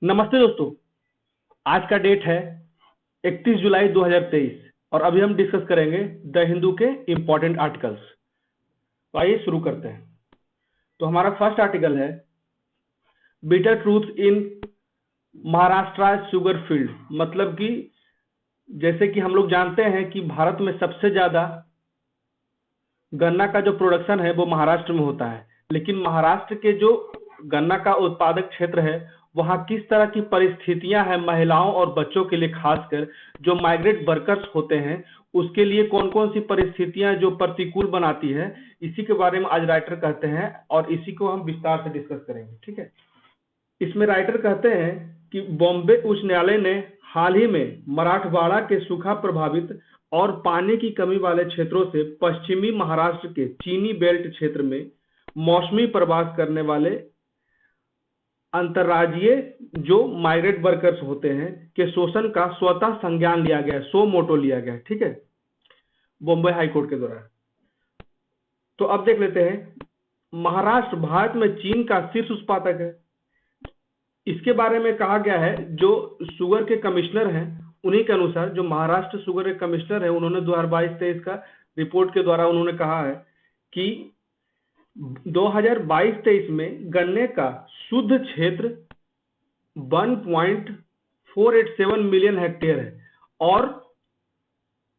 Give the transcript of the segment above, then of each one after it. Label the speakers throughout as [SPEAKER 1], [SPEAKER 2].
[SPEAKER 1] नमस्ते दोस्तों। आज का डेट है 31 जुलाई 2023 और अभी हम डिस्कस करेंगे द हिंदू के इंपॉर्टेंट आर्टिकल्स। तो आइए शुरू करते हैं। तो हमारा फर्स्ट आर्टिकल है bitter truth in Maharashtra sugar field. मतलब कि जैसे कि हम लोग जानते हैं कि भारत में सबसे ज्यादा गन्ना का जो प्रोडक्शन है वो महाराष्ट्र में होता है, लेकिन महाराष्ट्र के जो गन्ना का उत्पादक क्षेत्र है वहाँ किस तरह की परिस्थितियां हैं महिलाओं और बच्चों के लिए, खासकर जो माइग्रेट वर्कर्स होते हैं उसके लिए कौन कौन सी परिस्थितियां जो प्रतिकूल बनाती है, इसी के बारे में आज राइटर कहते हैं और इसी को हम विस्तार से डिस्कस करेंगे। ठीक है। इसमें राइटर कहते हैं कि बॉम्बे उच्च न्यायालय ने हाल ही में मराठवाड़ा के सूखा प्रभावित और पानी की कमी वाले क्षेत्रों से पश्चिमी महाराष्ट्र के चीनी बेल्ट क्षेत्र में मौसमी प्रवास करने वाले अंतर्राज्यीय जो माइग्रेट वर्कर्स होते हैं के शोषण का स्वतः संज्ञान लिया गया, सो मोटो लिया गया। ठीक है, बॉम्बे हाईकोर्ट के द्वारा। तो अब देख लेते हैं, महाराष्ट्र भारत में चीन का शीर्ष उत्पादक है। इसके बारे में कहा गया है, जो शुगर के कमिश्नर हैं उन्हीं के अनुसार, जो महाराष्ट्र शुगर के कमिश्नर है उन्होंने 2022-23 का रिपोर्ट के द्वारा उन्होंने कहा है कि 2022-23 में गन्ने का शुद्ध क्षेत्र 1.487 मिलियन हेक्टेयर है और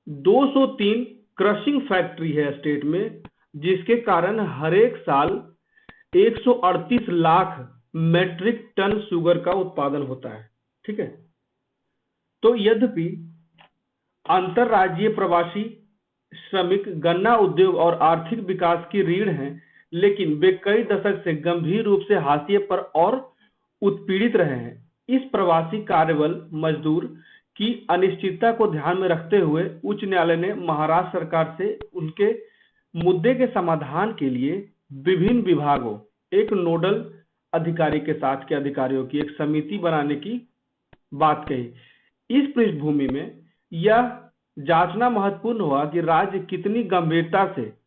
[SPEAKER 1] 203 क्रशिंग फैक्ट्री है स्टेट में, जिसके कारण हर एक साल 138 लाख मेट्रिक टन शुगर का उत्पादन होता है। ठीक है। तो यद्यपि अंतरराज्यीय प्रवासी श्रमिक गन्ना उद्योग और आर्थिक विकास की रीढ़ हैं, लेकिन वे कई दशक से गंभीर रूप से हाशिए पर और उत्पीड़ित रहे हैं। इस प्रवासी कार्यबल मजदूर की अनिश्चितता को ध्यान में रखते हुए उच्च न्यायालय ने महाराष्ट्र सरकार से उनके मुद्दे के समाधान के लिए विभिन्न विभागों, एक नोडल अधिकारी के साथ के अधिकारियों की एक समिति बनाने की बात कही। इस पृष्ठभूमि में यह जांचना महत्वपूर्ण हुआ कि राज्य कितनी गंभीरता से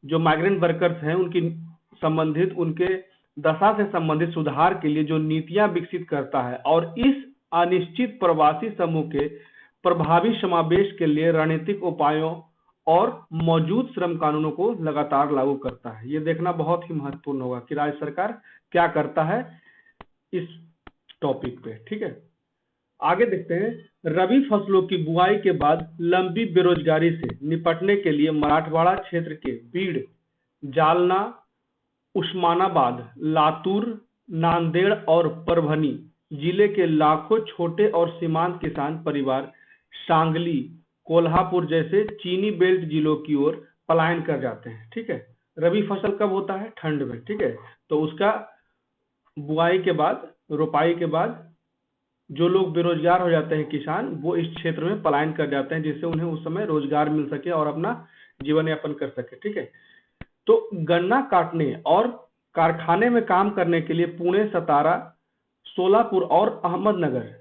[SPEAKER 1] जो माइग्रेंट वर्कर्स हैं उनकी संबंधित उनके दशा से संबंधित सुधार के लिए जो नीतियां विकसित करता है और इस अनिश्चित प्रवासी समूह के प्रभावी समावेश के लिए रणनीतिक उपायों और मौजूद श्रम कानूनों को लगातार लागू करता है। ये देखना बहुत ही महत्वपूर्ण होगा कि राज्य सरकार क्या करता है इस टॉपिक पे। ठीक है, आगे देखते हैं। रबी फसलों की बुआई के बाद लंबी बेरोजगारी से निपटने के लिए मराठवाड़ा क्षेत्र के बीड़, जालना, उस्मानाबाद, लातूर, नांदेड़ और परभनी जिले के लाखों छोटे और सीमांत किसान परिवार सांगली, कोल्हापुर जैसे चीनी बेल्ट जिलों की ओर पलायन कर जाते हैं। ठीक है। रबी फसल कब होता है? ठंड में। ठीक है। तो उसका बुआई के बाद, रोपाई के बाद जो लोग बेरोजगार हो जाते हैं किसान, वो इस क्षेत्र में पलायन कर जाते हैं, जिससे उन्हें उस समय रोजगार मिल सके और अपना जीवन यापन कर सके। ठीक है। तो गन्ना काटने और कारखाने में काम करने के लिए पुणे, सतारा, सोलापुर और अहमदनगर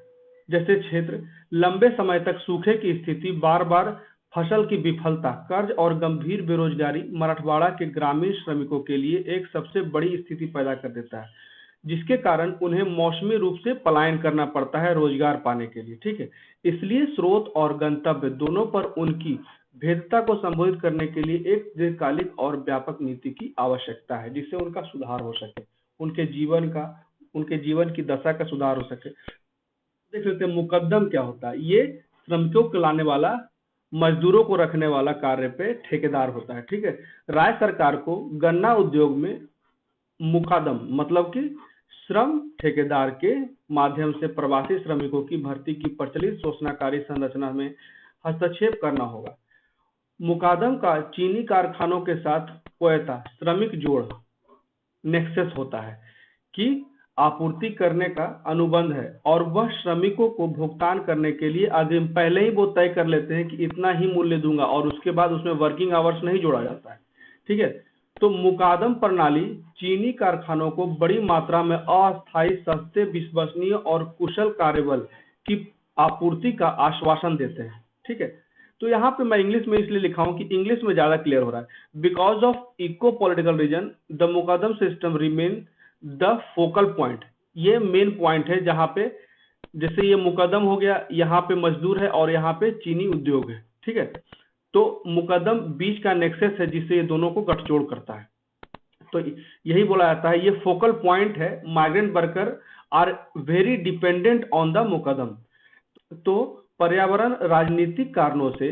[SPEAKER 1] जैसे क्षेत्र लंबे समय तक सूखे की स्थिति, बार बार फसल की विफलता, कर्ज और गंभीर बेरोजगारी मराठवाड़ा के ग्रामीण श्रमिकों के लिए एक सबसे बड़ी स्थिति पैदा कर देता है, जिसके कारण उन्हें मौसमी रूप से पलायन करना पड़ता है रोजगार पाने के लिए। ठीक है। इसलिए स्रोत और गंतव्य दोनों पर उनकी भेदता को संबोधित करने के लिए एक दीर्घकालिक और व्यापक नीति की आवश्यकता है, जिससे उनका सुधार हो सके, उनके जीवन की दशा का सुधार हो सके। देख लेते हैं मुकदम क्या होता है। ये श्रमिकों को लाने वाला, मजदूरों को रखने वाला कार्य पे ठेकेदार होता है। ठीक है। राज्य सरकार को गन्ना उद्योग में मुकदम मतलब कि श्रम ठेकेदार के माध्यम से प्रवासी श्रमिकों की भर्ती की प्रचलित शोषणकारी संरचना में हस्तक्षेप करना होगा। मुकदम का चीनी कारखानों के साथ कोयता श्रमिक जोड़ नेक्सस होता है कि आपूर्ति करने का अनुबंध है और वह श्रमिकों को भुगतान करने के लिए अग्रिम पहले ही वो तय कर लेते हैं कि इतना ही मूल्य दूंगा और उसके बाद उसमें वर्किंग आवर्स नहीं जोड़ा जाता है। ठीक है। तो मुकदम प्रणाली चीनी कारखानों को बड़ी मात्रा में अस्थायी, सस्ते, विश्वसनीय और कुशल कार्यबल की आपूर्ति का आश्वासन देते हैं। ठीक है। तो यहाँ पे मैं इंग्लिश में इसलिए लिखा हूँ कि इंग्लिश में ज्यादा क्लियर हो रहा है। Because of eco political reason the mukadam system remain the focal point ये मेन पॉइंट है जहाँ पे जैसे ये मुकदम हो गया, यहाँ पे मजदूर है और यहाँ पे चीनी उद्योग है, ठीक है। तो मुकदम बीच का नेक्सस है जिससे ये दोनों को गठजोड़ करता है। तो यही बोला जाता है, ये फोकल पॉइंट है। Migrant worker are very dependent on the mukadam. तो पर्यावरण राजनीतिक कारणों से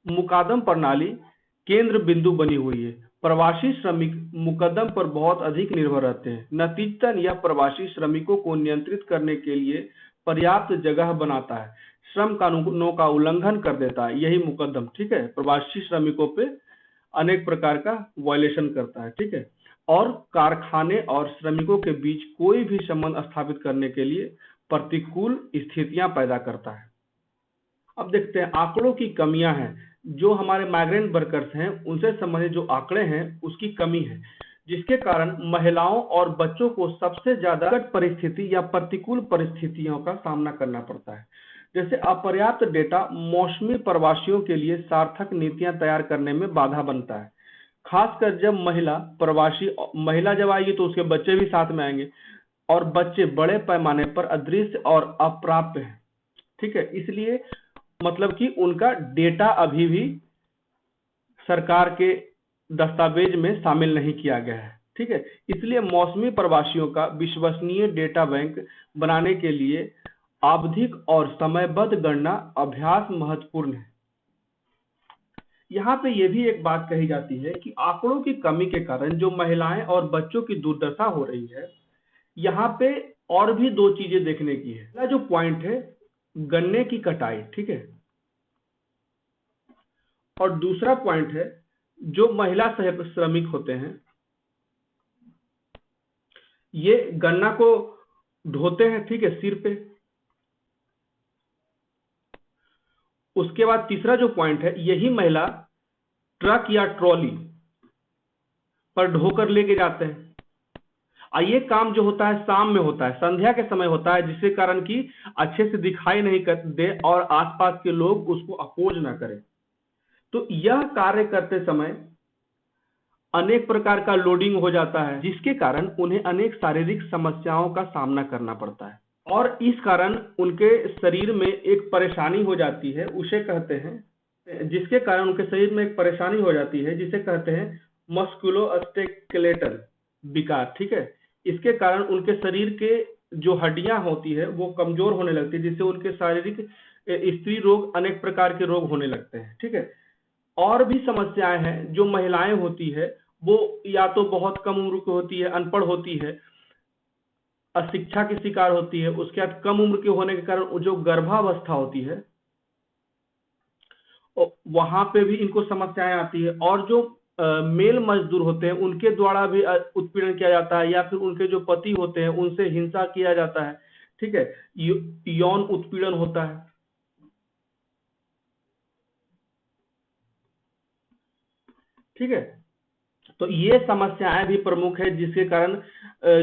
[SPEAKER 1] मुकदम प्रणाली केंद्र बिंदु बनी हुई है। प्रवासी श्रमिक मुकदम पर बहुत अधिक निर्भर रहते हैं। नतीजतन यह प्रवासी श्रमिकों को नियंत्रित करने के लिए पर्याप्त जगह बनाता है, श्रम कानूनों का उल्लंघन कर देता है। यही मुकदम, ठीक है, प्रवासी श्रमिकों पे अनेक प्रकार का वायलेशन करता है, ठीक है। और कारखाने और श्रमिकों के बीच कोई भी संबंध स्थापित करने के लिए प्रतिकूल स्थितियां पैदा करता है। अब देखते हैं आंकड़ों की कमियां हैं। जो हमारे माइग्रेंट वर्कर्स हैं उनसे संबंधित जो आंकड़े हैं उसकी कमी है, जिसके कारण महिलाओं और बच्चों को सबसे ज्यादा संकट परिस्थिति या प्रतिकूल परिस्थितियों का सामना करना पड़ता है। जैसे अपर्याप्त डेटा मौसमी प्रवासियों के लिए सार्थक नीतियां तैयार करने में बाधा बनता है, खासकर जब महिला जब आएगी तो उसके बच्चे भी साथ में आएंगे, और बच्चे बड़े पैमाने पर अदृश्य और अप्राप्य हैं, ठीक है। इसलिए मतलब कि उनका डेटा अभी भी सरकार के दस्तावेज में शामिल नहीं किया गया है, ठीक है। इसलिए मौसमी प्रवासियों का विश्वसनीय डेटा बैंक बनाने के लिए आवधिक और समयबद्ध गणना अभ्यास महत्वपूर्ण है। यहाँ पे ये भी एक बात कही जाती है कि आंकड़ों की कमी के कारण जो महिलाएं और बच्चों की दुर्दशा हो रही है, यहाँ पे और भी दो चीजें देखने की है। पहला जो पॉइंट है गन्ने की कटाई, ठीक है, और दूसरा पॉइंट है जो महिला श्रमिक होते हैं ये गन्ना को ढोते हैं, ठीक है, सिर पे। उसके बाद तीसरा जो पॉइंट है, यही महिला ट्रक या ट्रॉली पर ढोकर लेके जाते हैं। ये काम जो होता है शाम में होता है, संध्या के समय होता है, जिसके कारण कि अच्छे से दिखाई नहीं दे और आसपास के लोग उसको अपोज ना करें। तो यह कार्य करते समय अनेक प्रकार का लोडिंग हो जाता है, जिसके कारण उन्हें अनेक शारीरिक समस्याओं का सामना करना पड़ता है, और इस कारण उनके शरीर में एक परेशानी हो जाती है, उसे कहते हैं, जिसके कारण उनके शरीर में एक परेशानी हो जाती है जिसे कहते हैं मस्कुलोस्केलेटल विकार, ठीक है। इसके कारण उनके शरीर के जो हड्डियां होती है वो कमजोर होने लगती है, जिससे उनके शारीरिक स्त्री रोग, अनेक प्रकार के रोग होने लगते हैं, ठीक है। और भी समस्याएं हैं जो महिलाएं होती है, वो या तो बहुत कम उम्र की होती है, अनपढ़ होती है, अशिक्षा की शिकार होती है। उसके बाद कम उम्र के होने के कारण जो गर्भावस्था होती है वहां पे भी इनको समस्याएं आती है। और जो मेल मजदूर होते हैं उनके द्वारा भी उत्पीड़न किया जाता है, या फिर उनके जो पति होते हैं उनसे हिंसा किया जाता है, ठीक है, यौन उत्पीड़न होता है, ठीक है। तो ये समस्याएं भी प्रमुख है जिसके कारण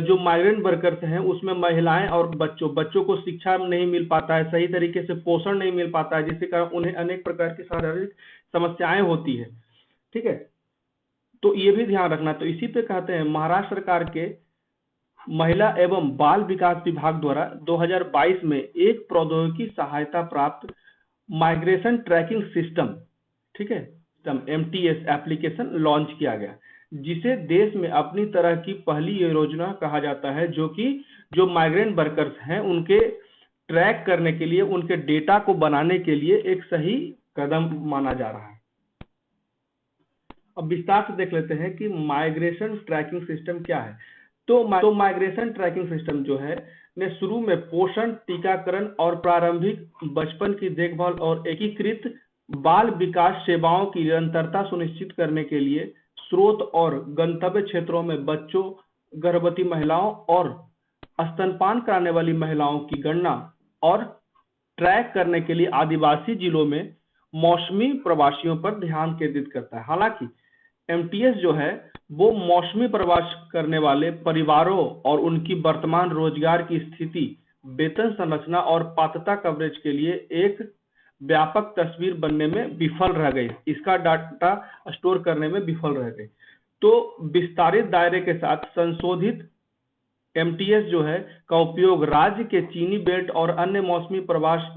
[SPEAKER 1] जो माइग्रेंट वर्कर्स हैं उसमें महिलाएं और बच्चों को शिक्षा नहीं मिल पाता है, सही तरीके से पोषण नहीं मिल पाता है, जिसके कारण उन्हें अनेक प्रकार की शारीरिक समस्याएं होती है, ठीक है। तो ये भी ध्यान रखना। तो इसी पे कहते हैं महाराष्ट्र सरकार के महिला एवं बाल विकास विभाग द्वारा 2022 में एक प्रौद्योगिकी सहायता प्राप्त माइग्रेशन ट्रैकिंग सिस्टम, ठीक है, MTS एप्लीकेशन लॉन्च किया गया, जिसे देश में अपनी तरह की पहली योजना कहा जाता है, जो कि जो माइग्रेंट वर्कर्स हैं उनके ट्रैक करने के लिए, उनके डेटा को बनाने के लिए एक सही कदम माना जा रहा है। अब विस्तार से देख लेते हैं कि माइग्रेशन ट्रैकिंग सिस्टम क्या है। तो माइग्रेशन ट्रैकिंग सिस्टम जो है ने शुरू में पोषण, टीकाकरण और प्रारंभिक बचपन की देखभाल और एकीकृत बाल विकास सेवाओं की निरंतरता सुनिश्चित करने के लिए स्रोत और गंतव्य क्षेत्रों में बच्चों, गर्भवती महिलाओं और स्तनपान कराने वाली महिलाओं की गणना और ट्रैक करने के लिए आदिवासी जिलों में मौसमी प्रवासियों पर ध्यान केंद्रित करता है। हालांकि MTS जो है वो मौसमी प्रवास करने वाले परिवारों और उनकी वर्तमान रोजगार की स्थिति, वेतन संरचना और पात्रता कवरेज के लिए एक व्यापक तस्वीर बनने में विफल रह गई, इसका डाटा स्टोर करने में विफल रह गई। तो विस्तारित दायरे के साथ संशोधित एमटीएस जो है का उपयोग राज्य के चीनी बेल्ट और अन्य मौसमी प्रवास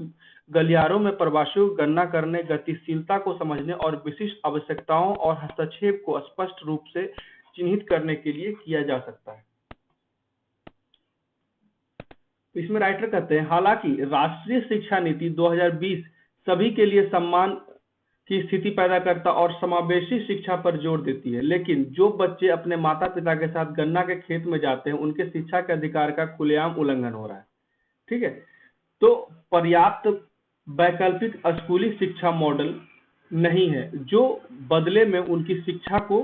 [SPEAKER 1] गलियारों में प्रवासियों की गणना करने, गतिशीलता को समझने और विशिष्ट आवश्यकताओं और हस्तक्षेप को स्पष्ट रूप से चिन्हित करने के लिए किया जा सकता है। इसमें राइटर कहते हैं, हालांकि राष्ट्रीय शिक्षा नीति 2020 सभी के लिए सम्मान की स्थिति पैदा करता और समावेशी शिक्षा पर जोर देती है, लेकिन जो बच्चे अपने माता पिता के साथ गन्ना के खेत में जाते हैं उनके शिक्षा के अधिकार का खुलेआम उल्लंघन हो रहा है। ठीक है, तो पर्याप्त वैकल्पिक स्कूली शिक्षा मॉडल नहीं है जो बदले में उनकी शिक्षा को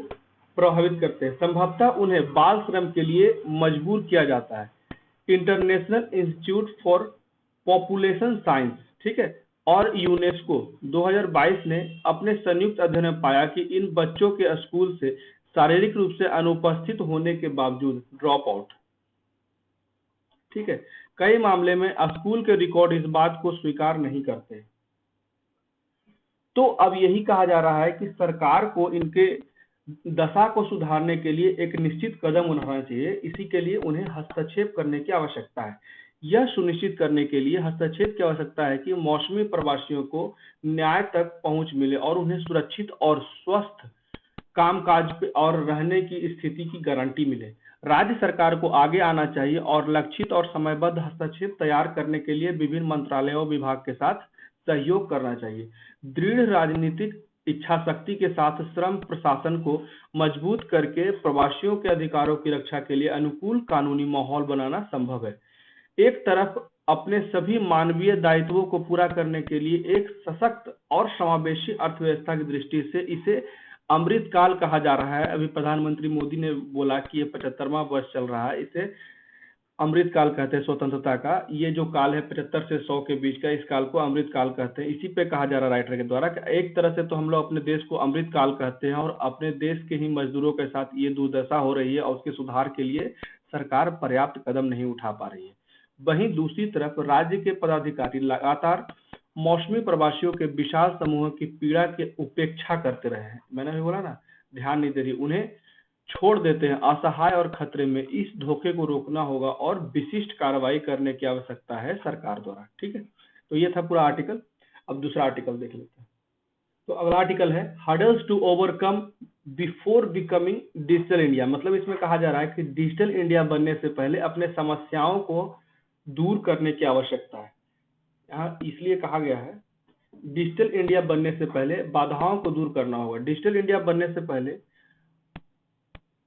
[SPEAKER 1] प्रभावित करते हैं। संभवतः उन्हें बाल श्रम के लिए मजबूर किया जाता है। International institute for population science, ठीक है, और यूनेस्को 2022 ने अपने संयुक्त अध्ययन में पाया कि इन बच्चों के स्कूल से शारीरिक रूप से अनुपस्थित होने के बावजूद ड्रॉप आउट, ठीक है, कई मामले में स्कूल के रिकॉर्ड इस बात को स्वीकार नहीं करते। तो अब यही कहा जा रहा है कि सरकार को इनके दशा को सुधारने के लिए एक निश्चित कदम उठाना चाहिए। इसी के लिए उन्हें हस्तक्षेप करने की आवश्यकता है। यह सुनिश्चित करने के लिए हस्तक्षेप की आवश्यकता है कि मौसमी प्रवासियों को न्याय तक पहुंच मिले और उन्हें सुरक्षित और स्वस्थ कामकाज और रहने की स्थिति की गारंटी मिले। राज्य सरकार को आगे आना चाहिए और लक्षित और समयबद्ध हस्तक्षेप तैयार करने के लिए विभिन्न मंत्रालयों और विभाग के साथ सहयोग करना चाहिए। दृढ़ राजनीतिक इच्छा शक्ति के साथ श्रम प्रशासन को मजबूत करके प्रवासियों के अधिकारों की रक्षा के लिए अनुकूल कानूनी माहौल बनाना संभव है। एक तरफ अपने सभी मानवीय दायित्वों को पूरा करने के लिए एक सशक्त और समावेशी अर्थव्यवस्था की दृष्टि से इसे अमृतकाल कहा जा रहा है। अभी प्रधानमंत्री मोदी ने बोला कि ये 75वां वर्ष चल रहा है, इसे अमृतकाल कहते हैं स्वतंत्रता का। ये जो काल है 75 से 100 के बीच का, इस काल को अमृतकाल कहते हैं। इसी पे कहा जा रहा है राइटर के द्वारा कि एक तरह से तो हम लोग अपने देश को अमृतकाल कहते हैं और अपने देश के ही मजदूरों के साथ ये दुर्दशा हो रही है और उसके सुधार के लिए सरकार पर्याप्त कदम नहीं उठा पा रही है। वहीं दूसरी तरफ राज्य के पदाधिकारी लगातार मौसमी प्रवासियों के विशाल समूह की पीड़ा की उपेक्षा करते रहे हैं। मैंने भी बोला ना, ध्यान नहीं दे रही, उन्हें छोड़ देते हैं असहाय और खतरे में। इस धोखे को रोकना होगा और विशिष्ट कार्रवाई करने की आवश्यकता है सरकार द्वारा। ठीक है, तो ये था पूरा आर्टिकल। अब दूसरा आर्टिकल देख लेते हैं। तो अगला आर्टिकल है hurdles to overcome before becoming digital India. मतलब इसमें कहा जा रहा है कि डिजिटल इंडिया बनने से पहले अपने समस्याओं को दूर करने की आवश्यकता है। यहाँ इसलिए कहा गया है डिजिटल इंडिया बनने से पहले बाधाओं को दूर करना होगा। डिजिटल इंडिया बनने से पहले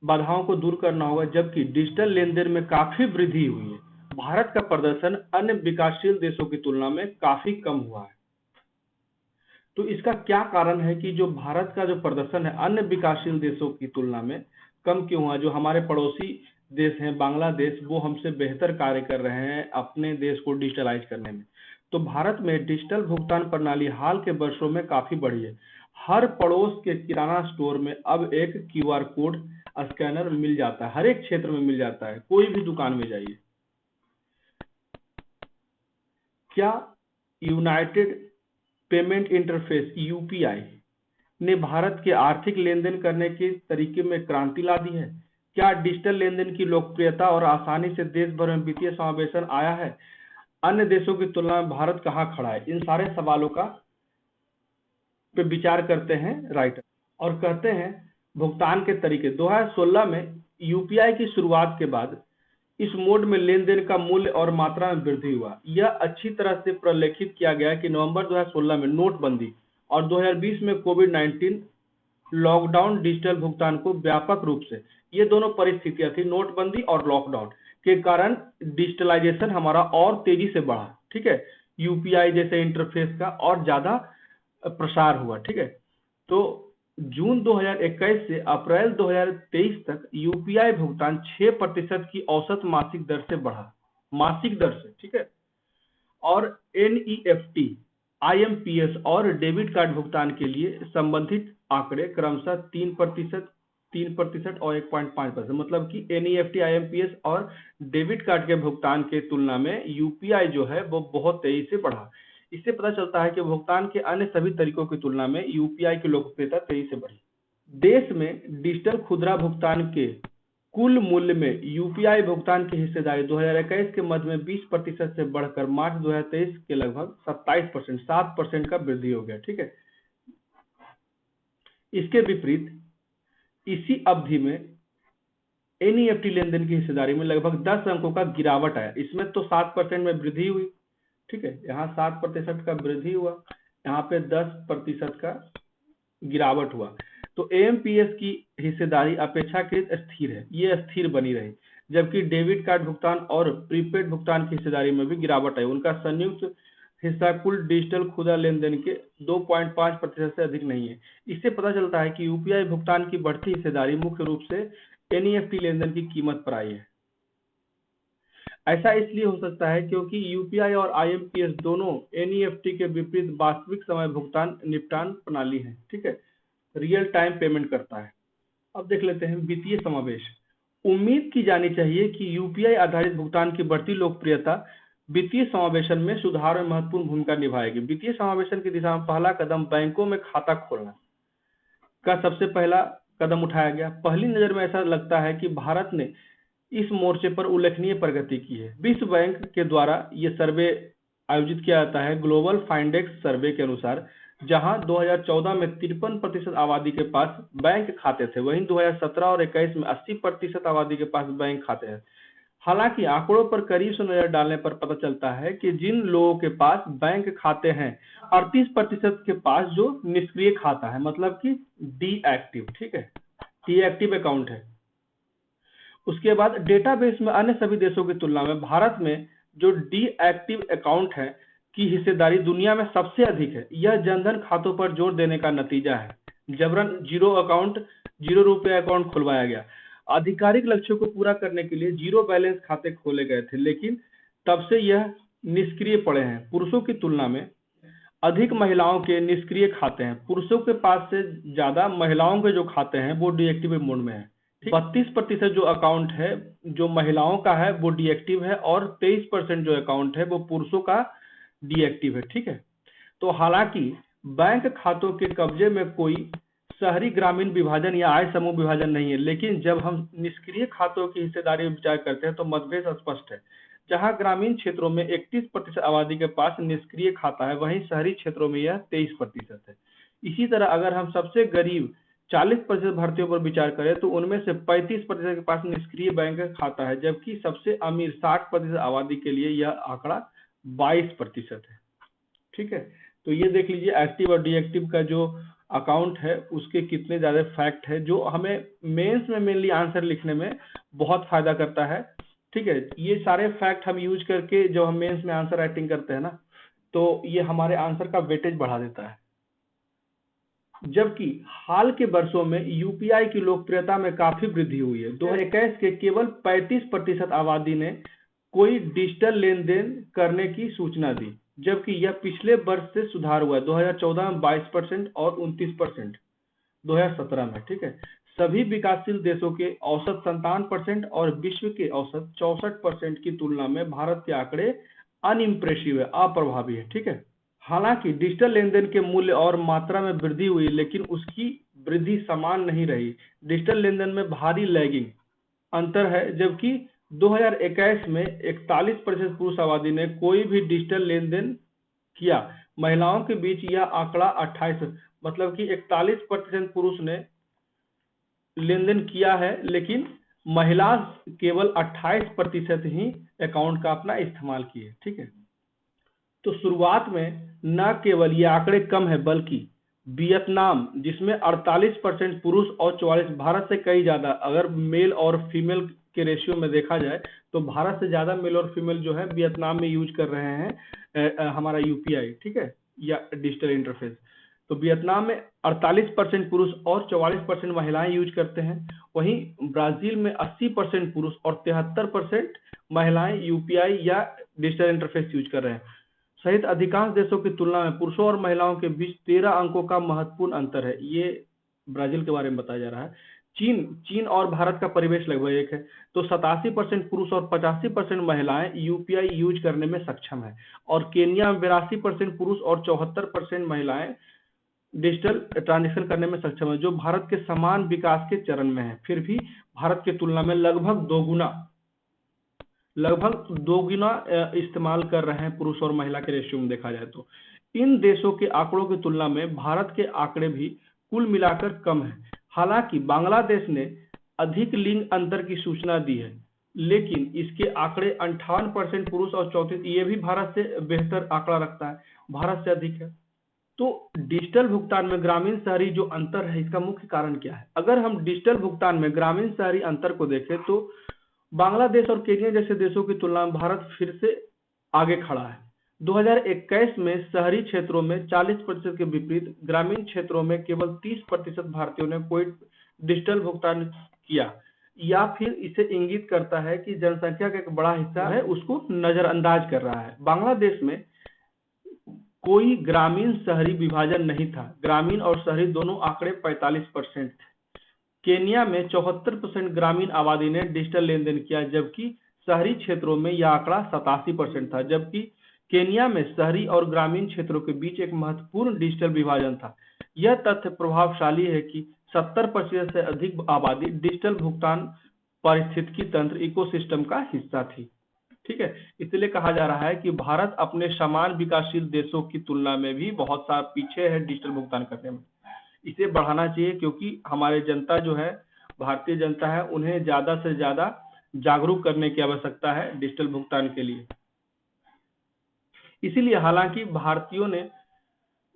[SPEAKER 1] बाधाओं को दूर करना होगा, जबकि डिजिटल लेनदेन में काफी वृद्धि हुई है। भारत का प्रदर्शन अन्य विकासशील देशों की तुलना में काफी कम हुआ है। तो इसका क्या कारण है कि जो भारत का जो प्रदर्शन है अन्य विकासशील देशों की तुलना में कम क्यों हुआ? जो हमारे पड़ोसी देश हैं, बांग्लादेश, वो हमसे बेहतर कार्य कर रहे हैं अपने देश को डिजिटलाइज करने में। तो भारत में डिजिटल भुगतान प्रणाली हाल के वर्षों में काफी बढ़ी है। हर पड़ोस के किराना स्टोर में अब एक क्यूआर कोड स्कैनर मिल जाता है, हर एक क्षेत्र में मिल जाता है, कोई भी दुकान में जाइए। क्या यूनाइटेड पेमेंट इंटरफेस यूपीआई ने भारत के आर्थिक लेनदेन करने के तरीके में क्रांति ला दी है? क्या डिजिटल लेनदेन की लोकप्रियता और आसानी से देश भर में वित्तीय समावेशन आया है? अन्य देशों की तुलना में भारत कहाँ खड़ा है? इन सारे सवालों का पे विचार करते हैं राइटर और कहते हैं भुगतान के तरीके। 2016 में यूपीआई की शुरुआत के बाद इस मोड में लेन-देन का मूल्य और मात्रा में वृद्धि हुआ। यह अच्छी तरह से प्रलेखित किया गया कि नवंबर 2016 में नोटबंदी और 2020 में कोविड-19 लॉकडाउन डिजिटल भुगतान को व्यापक रूप से, ये दोनों परिस्थितियां थी, नोटबंदी और लॉकडाउन के कारण डिजिटलाइजेशन हमारा और तेजी से बढ़ा। ठीक है, यूपीआई जैसे इंटरफेस का और ज्यादा प्रसार हुआ। ठीक है, तो जून 2021 से अप्रैल 2023 तक यूपीआई भुगतान 6% की औसत मासिक दर से बढ़ा, मासिक दर से। ठीक है, और एनईएफटी, आईएमपीएस और डेबिट कार्ड भुगतान के लिए संबंधित आंकड़े क्रमशः 3% और 1.5%, मतलब कि एनईएफटी, आईएमपीएस और डेबिट कार्ड के भुगतान के तुलना में यूपीआई जो है वो बहुत तेजी से बढ़ा। इससे पता चलता है कि भुगतान के अन्य सभी तरीकों की तुलना में यूपीआई की लोकप्रियता तेजी से बढ़ी। देश में डिजिटल खुदरा भुगतान के कुल मूल्य में यूपीआई भुगतान की हिस्सेदारी 2021 के मध्य में 20% से बढ़कर मार्च 2023 के लगभग 27%, 7% का वृद्धि हो गया। ठीक है, इसके विपरीत इसी अवधि में एनईएफटी लेनदेन की हिस्सेदारी में लगभग 10 अंकों का गिरावट आया। इसमें तो 7% में वृद्धि हुई। ठीक है, यहाँ 7% का वृद्धि हुआ, यहाँ पे 10% का गिरावट हुआ। तो एएमपीएस की हिस्सेदारी अपेक्षाकृत स्थिर है, ये स्थिर बनी रही, जबकि डेबिट कार्ड भुगतान और प्रीपेड भुगतान की हिस्सेदारी में भी गिरावट आई। उनका संयुक्त हिस्सा कुल डिजिटल खुदरा लेनदेन के 2.5% से अधिक नहीं है। इससे पता चलता है कि यूपीआई भुगतान की बढ़ती हिस्सेदारी मुख्य रूप से एनईएफटी लेनदेन की कीमत पर आई है। ऐसा इसलिए हो सकता है क्योंकि यूपीआई और आईएमपीएस दोनों एनईएफटी के विपरीत वास्तविक समय भुगतान निपटान प्रणाली है। ठीक है, रियल टाइम पेमेंट करता है। अब देख लेते हैं वित्तीय समावेश। उम्मीद की जानी चाहिए कि यूपीआई आधारित भुगतान की बढ़ती लोकप्रियता वित्तीय समावेशन में सुधार में महत्वपूर्ण भूमिका निभाएगी। वित्तीय समावेशन की दिशा में पहला कदम बैंकों में खाता खोलना का सबसे पहला कदम उठाया गया। पहली नजर में ऐसा लगता है कि भारत ने इस मोर्चे पर उल्लेखनीय प्रगति की है। विश्व बैंक के द्वारा ये सर्वे आयोजित किया जाता है। ग्लोबल फाइंडेक्स सर्वे के अनुसार जहां 2014 में 53% आबादी के पास बैंक खाते थे, वहीं 2017 और 21 में 80% आबादी के पास बैंक खाते हैं। हालांकि आंकड़ों पर करीब से नजर डालने पर पता चलता है कि जिन लोगों के पास बैंक खाते हैं 38% के पास जो निष्क्रिय खाता है, मतलब कि डीएक्टिव। ठीक है, डीएक्टिव अकाउंट है। उसके बाद डेटाबेस में अन्य सभी देशों की तुलना में भारत में जो डीएक्टिव अकाउंट है की हिस्सेदारी दुनिया में सबसे अधिक है। यह जनधन खातों पर जोर देने का नतीजा है। जबरन जीरो रुपये अकाउंट खुलवाया गया। आधिकारिक लक्ष्यों को पूरा करने के लिए जीरो बैलेंस खाते खोले गए थे, लेकिन तब से यह निष्क्रिय पड़े हैं। पुरुषों की तुलना में अधिक महिलाओं के निष्क्रिय खाते हैं। पुरुषों के पास से ज्यादा महिलाओं के जो खाते हैं वो डीएक्टिव मोड में है। 32% जो अकाउंट है जो महिलाओं का है वो डीएक्टिव है और 23% जो अकाउंट है वो पुरुषों का डीएक्टिव है। ठीक है, तो हालांकि बैंक खातों के कब्जे में कोई शहरी ग्रामीण विभाजन या आय समूह विभाजन नहीं है, लेकिन जब हम निष्क्रिय खातों की हिस्सेदारी में विचार करते हैं तो मतभेद स्पष्ट है। जहां ग्रामीण क्षेत्रों में 31% आबादी के पास निष्क्रिय खाता है, वहीं शहरी क्षेत्रों में यह 23% है। इसी तरह अगर हम सबसे गरीब 40% भारतीयों पर विचार करें तो उनमें से 35% के पास निष्क्रिय बैंक खाता है, जबकि सबसे अमीर 60% आबादी के लिए यह आंकड़ा 22% है। ठीक है, तो ये देख लीजिए एक्टिव और डीएक्टिव का जो अकाउंट है उसके कितने ज्यादा फैक्ट है जो हमें मेंस में मेनली आंसर लिखने में बहुत फायदा करता है। ठीक है, ये सारे फैक्ट हम यूज करके जब हम मेंस में आंसर राइटिंग करते हैं ना, तो ये हमारे आंसर का वेटेज बढ़ा देता है। जबकि हाल के वर्षों में यूपीआई की लोकप्रियता में काफी वृद्धि हुई है। 2021 के केवल 35% आबादी ने कोई डिजिटल लेन देन करने की सूचना दी, जबकि यह पिछले वर्ष से सुधार हुआ है। 2014 में 22% और 29% 2017 में। ठीक है, सभी विकासशील देशों के औसत 57% और विश्व के औसत 64% की तुलना में भारत के आंकड़े अनइम्प्रेसिव है, अप्रभावी है। ठीक है, हालांकि डिजिटल लेनदेन के मूल्य और मात्रा में वृद्धि हुई, लेकिन उसकी वृद्धि समान नहीं रही। डिजिटल लेनदेन में भारी लैगिंग अंतर है। जबकि 2021 में 41% पुरुष आबादी ने कोई भी डिजिटल लेनदेन किया, महिलाओं के बीच यह आंकड़ा 28, मतलब कि 41% पुरुष ने लेनदेन किया है, लेकिन महिला केवल 28% ही अकाउंट का अपना इस्तेमाल किए। ठीक है, तो शुरुआत में न केवल ये आंकड़े कम है, बल्कि वियतनाम जिसमें 48% पुरुष और 44, भारत से कई ज्यादा, अगर मेल और फीमेल के रेशियो में देखा जाए तो भारत से ज्यादा मेल और फीमेल जो है वियतनाम में यूज कर रहे हैं हमारा यूपीआई। ठीक है, या डिजिटल इंटरफेस। तो वियतनाम में 48% पुरुष और 44% महिलाएं यूज करते हैं। वहीं ब्राजील में 80% पुरुष और 73% महिलाएं यूपीआई या डिजिटल इंटरफेस यूज कर रहे हैं। सहित अधिकांश देशों की तुलना में पुरुषों और महिलाओं के बीच 13 अंकों का महत्वपूर्ण अंतर है। ये ब्राजील के बारे में बताया जा रहा है। चीन और भारत का परिवेश लगभग एक है। तो 87% पुरुष और 85% महिलाएं यूपीआई यूज करने में सक्षम है, और केन्या में 82% पुरुष और 74% महिलाएं डिजिटल ट्रांजेक्शन करने में सक्षम है, जो भारत के समान विकास के चरण में है, फिर भी भारत की तुलना में लगभग दो गुना इस्तेमाल कर रहे हैं पुरुष और महिला के रेशियो में देखा जाए तो। इन देशों के आंकड़ों की तुलना में भारत के आंकड़े भी कुल मिलाकर कम है। हालांकि बांग्लादेश ने अधिक लिंग अंतर की सूचना दी है, लेकिन इसके आंकड़े 58% पुरुष और 34, ये भी भारत से बेहतर आंकड़ा रखता है, भारत से अधिक है। तो डिजिटल भुगतान में ग्रामीण शहरी जो अंतर है, इसका मुख्य कारण क्या है? अगर हम डिजिटल भुगतान में ग्रामीण शहरी अंतर को देखें तो बांग्लादेश और केन्या जैसे देशों की तुलना में भारत फिर से आगे खड़ा है। 2021 में शहरी क्षेत्रों में 40% के विपरीत ग्रामीण क्षेत्रों में केवल 30% भारतीयों ने कोई डिजिटल भुगतान किया, या फिर इसे इंगित करता है कि जनसंख्या का एक बड़ा हिस्सा है उसको नजरअंदाज कर रहा है। बांग्लादेश में कोई ग्रामीण शहरी विभाजन नहीं था, ग्रामीण और शहरी दोनों आंकड़े 45% थे। केन्या में 74% ग्रामीण आबादी ने डिजिटल लेन देन किया, जबकि शहरी क्षेत्रों में यह आंकड़ा 87% था, जबकि केन्या में शहरी और ग्रामीण क्षेत्रों के बीच एक महत्वपूर्ण डिजिटल विभाजन था। यह तथ्य प्रभावशाली है कि 70% से अधिक आबादी डिजिटल भुगतान पारिस्थितिकी तंत्र इकोसिस्टम का हिस्सा थी। ठीक है, इसलिए कहा जा रहा है कि भारत अपने समान विकासशील देशों की तुलना में भी बहुत सा पीछे है डिजिटल भुगतान करने में। इसे बढ़ाना चाहिए, क्योंकि हमारे जनता जो है, भारतीय जनता है, उन्हें ज्यादा से ज्यादा जागरूक करने की आवश्यकता है डिजिटल भुगतान के लिए। इसीलिए हालांकि भारतीयों ने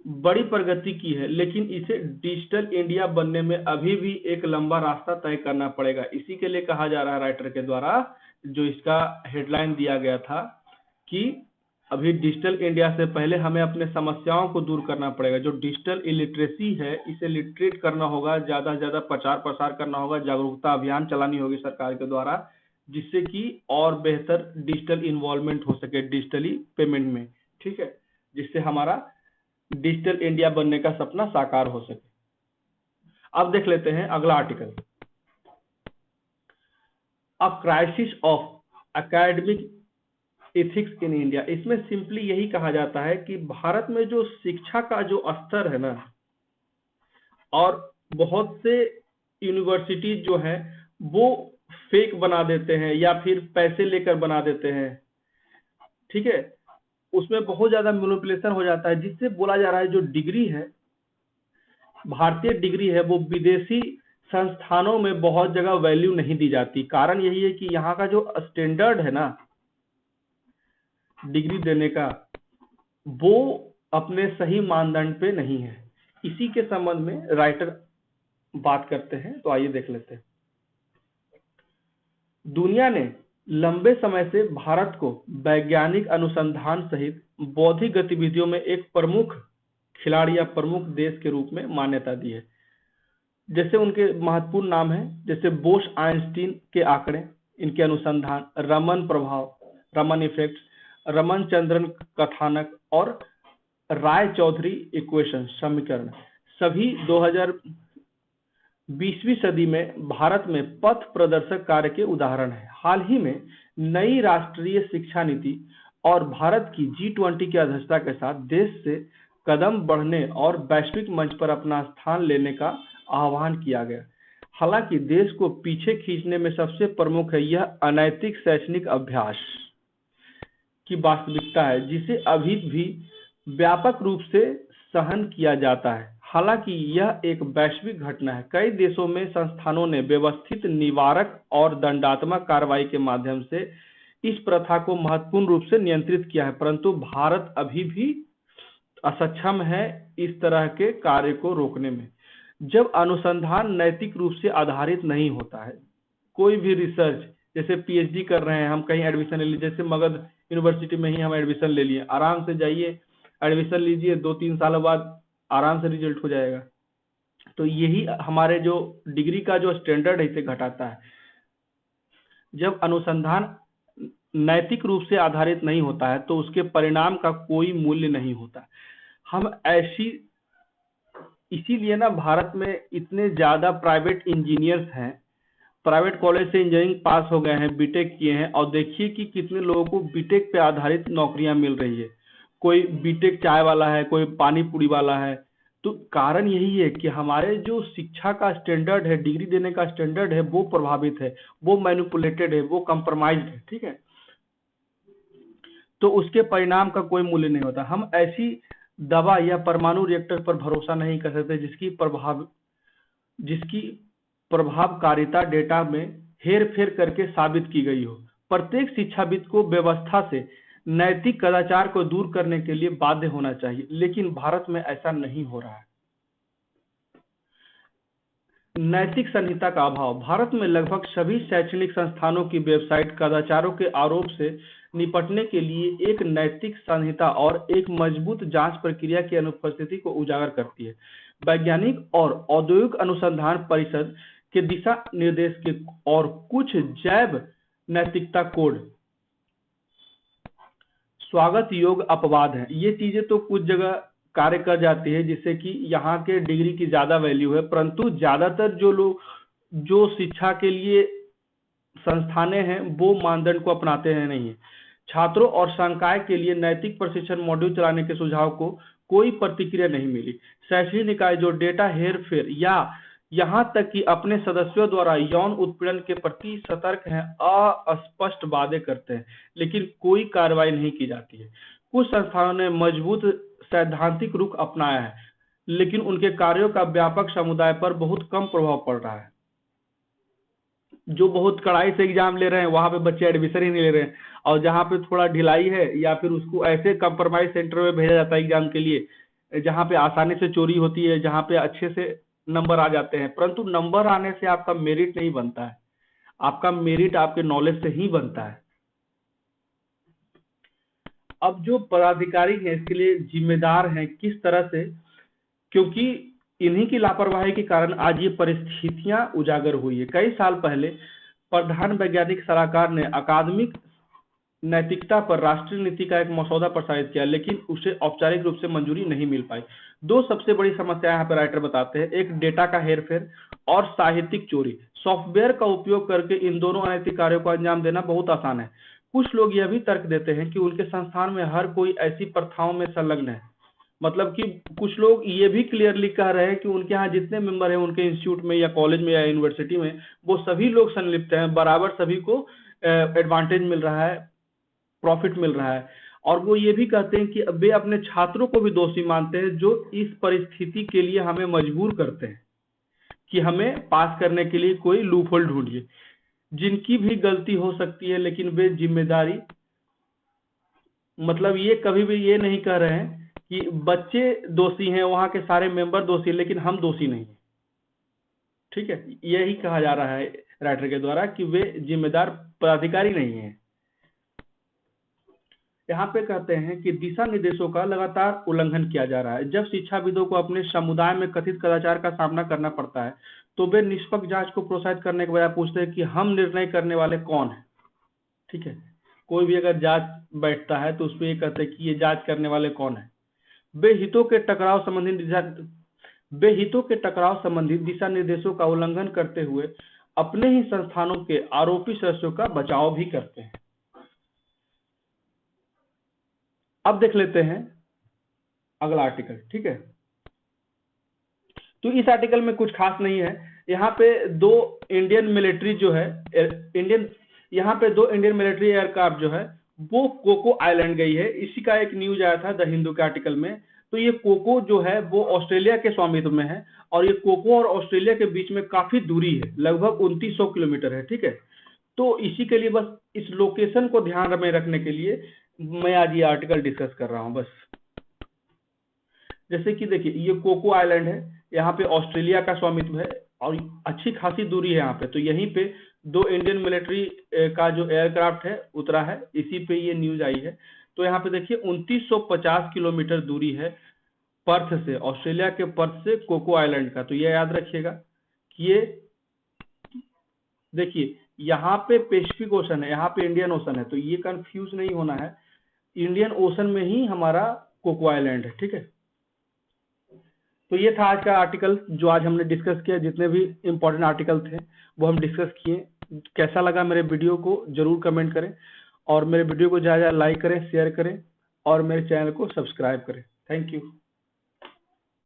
[SPEAKER 1] बड़ी प्रगति की है, लेकिन इसे डिजिटल इंडिया बनने में अभी भी एक लंबा रास्ता तय करना पड़ेगा। इसी के लिए कहा जा रहा है राइटर के द्वारा, जो इसका हेडलाइन दिया गया था कि अभी डिजिटल इंडिया से पहले हमें अपने समस्याओं को दूर करना पड़ेगा। जो डिजिटल इलिटरेसी है, इसे लिटरेट करना होगा, ज्यादा से ज्यादा प्रचार प्रसार करना होगा, जागरूकता अभियान चलानी होगी सरकार के द्वारा, जिससे कि और बेहतर डिजिटल इन्वॉल्वमेंट हो सके डिजिटली पेमेंट में। ठीक है, जिससे हमारा डिजिटल इंडिया बनने का सपना साकार हो सके। अब देख लेते हैं अगला article, a crisis of academic ethics in India. इसमें सिंपली यही कहा जाता है कि भारत में जो शिक्षा का जो स्तर है ना, और बहुत से यूनिवर्सिटीज जो है वो फेक बना देते हैं या फिर पैसे लेकर बना देते हैं। ठीक है, उसमें बहुत ज्यादा मैनिपुलेशन हो जाता है, जिससे बोला जा रहा है जो डिग्री है, भारतीय डिग्री है, वो विदेशी संस्थानों में बहुत जगह वैल्यू नहीं दी जाती। कारण यही है कि यहाँ का जो स्टैंडर्ड है ना डिग्री देने का, वो अपने सही मानदंड पे नहीं है। इसी के संबंध में राइटर बात करते हैं, तो आइए देख लेते हैं। दुनिया ने लंबे समय से भारत को वैज्ञानिक अनुसंधान सहित बौद्धिक गतिविधियों में एक प्रमुख खिलाड़ी या प्रमुख देश के रूप में मान्यता दी है। जैसे उनके महत्वपूर्ण नाम है, जैसे बोस आइंस्टीन के आंकड़े, इनके अनुसंधान, रमन प्रभाव, रमन इफेक्ट, रमन चंद्रन कथानक और राय चौधरी इक्वेशन समीकरण, सभी 20वीं सदी में भारत में पथ प्रदर्शक कार्य के उदाहरण है। हाल ही में नई राष्ट्रीय शिक्षा नीति और भारत की G20 की अध्यक्षता के साथ देश से कदम बढ़ने और वैश्विक मंच पर अपना स्थान लेने का आह्वान किया गया। हालांकि देश को पीछे खींचने में सबसे प्रमुख है यह अनैतिक शैक्षणिक अभ्यास की वास्तविकता है, जिसे अभी भी व्यापक रूप से सहन किया जाता है। हालांकि यह एक वैश्विक घटना है। कई देशों में संस्थानों ने व्यवस्थित निवारक और दंडात्मक कार्रवाई के माध्यम से इस प्रथा को महत्वपूर्ण रूप से नियंत्रित किया है, परंतु भारत अभी भी असक्षम है इस तरह के कार्य को रोकने में। जब अनुसंधान नैतिक रूप से आधारित नहीं होता है, कोई भी रिसर्च, जैसे पीएचडी कर रहे हैं हम, कहीं एडमिशन ले लीजिए, जैसे मगध यूनिवर्सिटी में ही हम एडमिशन ले लिए, आराम से जाइए एडमिशन लीजिए, 2-3 साल बाद आराम से रिजल्ट हो जाएगा। तो यही हमारे जो डिग्री का जो स्टैंडर्ड है इसे घटाता है। जब अनुसंधान नैतिक रूप से आधारित नहीं होता है तो उसके परिणाम का कोई मूल्य नहीं होता। हम इसीलिए ना भारत में इतने ज्यादा प्राइवेट इंजीनियर्स हैं, प्राइवेट कॉलेज से इंजीनियरिंग पास हो गए हैं, बीटेक किए हैं, और देखिए कि कितने लोगों को बीटेक पे आधारित नौकरियां मिल रही है। कोई बीटेक चाय वाला है, कोई पानी पूरी वाला है, तो कारण यही है कि हमारे जो शिक्षा का स्टैंडर्ड है, डिग्री देने का स्टैंडर्ड है, वो प्रभावित है, वो मैनिपुलेटेड है, वो कंप्रोमाइज्ड है। ठीक है, तो उसके परिणाम का कोई मूल्य नहीं होता। हम ऐसी दवा या परमाणु रिएक्टर पर भरोसा नहीं कर सकते जिसकी प्रभावकारिता डेटा में हेर फेर करके साबित की गई हो। प्रत्येक शिक्षाविद को व्यवस्था से नैतिक कदाचार को दूर करने के लिए बाध्य होना चाहिए, लेकिन भारत में ऐसा नहीं हो रहा है। नैतिक संहिता का अभाव। भारत में लगभग सभी शैक्षणिक संस्थानों की वेबसाइट कदाचारों के आरोप से निपटने के लिए एक नैतिक संहिता और एक मजबूत जांच प्रक्रिया की अनुपस्थिति को उजागर करती है। वैज्ञानिक और औद्योगिक अनुसंधान परिषद के दिशा निर्देश के और कुछ जैव नैतिकता कोड स्वागत योग्य अपवाद हैं। ये चीजें तो कुछ जगह कार्य कर जाती है, जिससे कि यहाँ के डिग्री की ज्यादा वैल्यू है, परंतु ज्यादातर जो लोग जो शिक्षा के लिए संस्थानें हैं वो मानदंड को अपनाते हैं नहीं। छात्रों और संकाय के लिए नैतिक प्रशिक्षण मॉड्यूल चलाने के सुझाव को कोई प्रतिक्रिया नहीं मिली। शैक्षणिक निकाय जो डेटा हेरफेर या यहाँ तक कि अपने सदस्यों द्वारा यौन उत्पीड़न के प्रति सतर्क हैं, अस्पष्ट वादे करते हैं, लेकिन कोई कार्रवाई नहीं की जाती है। कुछ संस्थानों ने मजबूत सैद्धांतिक रुख अपनाया है, लेकिन उनके कार्यों का व्यापक समुदाय पर बहुत कम प्रभाव पड़ रहा है। जो बहुत कड़ाई से एग्जाम ले रहे हैं वहां पे बच्चे एडमिशन ही नहीं ले रहे हैं, और जहाँ पे थोड़ा ढिलाई है या फिर उसको ऐसे कंप्रोमाइज सेंटर में भेजा जाता है एग्जाम के लिए जहाँ पे आसानी से चोरी होती है, जहाँ पे अच्छे से नंबर आ जाते हैं, परंतु नंबर आने से आपका मेरिट नहीं बनता है। आपका मेरिट आपके नॉलेज से ही बनता है। अब जो पदाधिकारी हैं इसके लिए जिम्मेदार हैं किस तरह से, क्योंकि इन्हीं की लापरवाही के कारण आज ये परिस्थितियां उजागर हुई है। कई साल पहले प्रधान वैज्ञानिक सलाहकार ने अकादमिक नैतिकता पर राष्ट्रीय नीति का एक मसौदा प्रसारित किया, लेकिन उसे औपचारिक रूप से मंजूरी नहीं मिल पाई। दो सबसे बड़ी समस्या यहाँ पर राइटर बताते हैं, एक डेटा का हेरफेर और साहित्यिक चोरी। सॉफ्टवेयर का उपयोग करके इन दोनों अनैतिक कार्यों को अंजाम देना बहुत आसान है। कुछ लोग यह भी तर्क देते हैं कि उनके संस्थान में हर कोई ऐसी प्रथाओं में संलग्न है। मतलब कि कुछ लोग ये भी क्लियरली कह रहे हैं कि उनके यहाँ जितने मेंबर हैं उनके इंस्टीट्यूट में या कॉलेज में या यूनिवर्सिटी में, वो सभी लोग संलिप्त हैं, बराबर सभी को एडवांटेज मिल रहा है, प्रॉफिट मिल रहा है। और वो ये भी कहते हैं कि वे अपने छात्रों को भी दोषी मानते हैं जो इस परिस्थिति के लिए हमें मजबूर करते हैं कि हमें पास करने के लिए कोई लूपहोल ढूंढिए। जिनकी भी गलती हो सकती है, लेकिन वे जिम्मेदारी, मतलब ये कभी भी ये नहीं कह रहे हैं कि बच्चे दोषी हैं, वहां के सारे मेंबर दोषी, लेकिन हम दोषी नहीं हैं। ठीक है, यही कहा जा रहा है राइटर के द्वारा कि वे जिम्मेदार पदाधिकारी नहीं हैं। यहाँ पे कहते हैं कि दिशा निर्देशों का लगातार उल्लंघन किया जा रहा है। जब शिक्षाविदों को अपने समुदाय में कथित कदाचार का सामना करना पड़ता है तो वे निष्पक्ष जांच को प्रोत्साहित करने के बजाय पूछते हैं कि हम निर्णय करने वाले कौन हैं। ठीक है, कोई भी अगर जांच बैठता है तो उसमें ये कहते हैं कि ये जांच करने वाले कौन है। बेहितों के टकराव संबंधित दिशा निर्देशों का उल्लंघन करते हुए अपने ही संस्थानों के आरोपी सदस्यों का बचाव भी करते हैं। अब देख लेते हैं अगला आर्टिकल। ठीक है, तो इस आर्टिकल में कुछ खास नहीं है। यहाँ पे दो इंडियन मिलिट्री जो है यहाँ पे दो इंडियन मिलिट्री एयरक्राफ्ट जो है वो कोको आइलैंड गई है। इसी का एक न्यूज आया था द हिंदू के आर्टिकल में। तो ये कोको जो है वो ऑस्ट्रेलिया के स्वामित्व में है, और ये कोको और ऑस्ट्रेलिया के बीच में काफी दूरी है, लगभग 2900 किलोमीटर है। ठीक है, तो इसी के लिए बस इस लोकेशन को ध्यान में रखने के लिए मैं आज ये आर्टिकल डिस्कस कर रहा हूँ। बस जैसे कि देखिए ये कोको आइलैंड है, यहाँ पे ऑस्ट्रेलिया का स्वामित्व है और अच्छी खासी दूरी है यहाँ पे। तो यहीं पे दो इंडियन मिलिट्री का जो एयरक्राफ्ट है उतरा है, इसी पे ये न्यूज आई है। तो यहाँ पे देखिए 2950 किलोमीटर दूरी है पर्थ से, ऑस्ट्रेलिया के पर्थ से कोको आइलैंड का। तो ये याद रखिएगा कि ये देखिए यहाँ पे पैसिफिक ओशन है, यहाँ पे इंडियन ओशन है, तो ये कंफ्यूज नहीं होना है। इंडियन ओशन में ही हमारा कोको आइलैंड है। ठीक है, तो ये था आज का आर्टिकल जो आज हमने डिस्कस किया। जितने भी इंपॉर्टेंट आर्टिकल थे वो हम डिस्कस किए। कैसा लगा मेरे वीडियो को जरूर कमेंट करें, और मेरे वीडियो को ज़्यादा लाइक करें, शेयर करें, और मेरे चैनल को सब्सक्राइब करें। Thank you.